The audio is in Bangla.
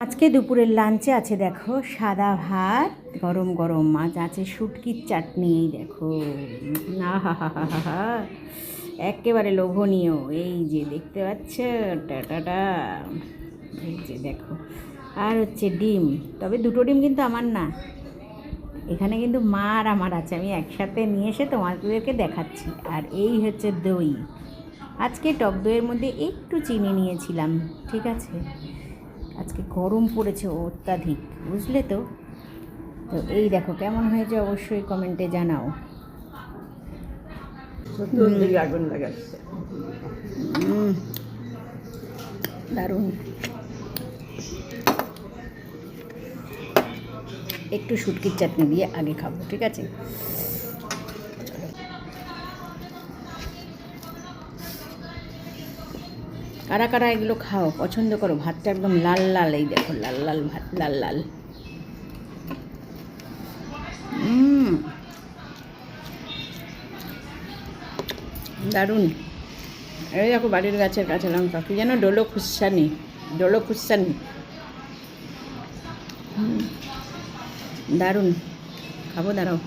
আজকে দুপুরের লাঞ্চে আছে দেখো সাদা ভাত, গরম গরম মাছ আছে, শুটকির চাটনি। এই দেখো, আহা, একেবারে লোভনীয়। এই যে দেখতে পাচ্ছ, টাটাটা, এই যে দেখো। আর হচ্ছে ডিম, তবে দুটো ডিম কিন্তু আমার না, এখানে কিন্তু মা আর আমার আছে, আমি একসাথে নিয়ে এসে তোমাদেরকে দেখাচ্ছি। আর এই হচ্ছে দই, আজকে টক দইয়ের মধ্যে একটু চিনি নিয়েছিলাম, ঠিক আছে। আজকে গরম পড়েছে অত্যাধিক, বুঝলে তো। তো এই দেখো কেমন হয়েছে অবশ্যই কমেন্টে জানাও। আগুন লাগাচ্ছে, দারুণ। একটু শুটকির চাটনি দিয়ে আগে খাবো, ঠিক আছে। কারা কারা এগুলো খাও, পছন্দ করো? ভাতটা একদম লাল লাল, এই দেখো লাল লাল ভাত, লাল লাল। দারুণ। এই দেখো বাড়ির গাছের কাঁচা লঙ্কা, কি যেন ডোলো খুসানি, দারুণ। খাবো, দাঁড়াও।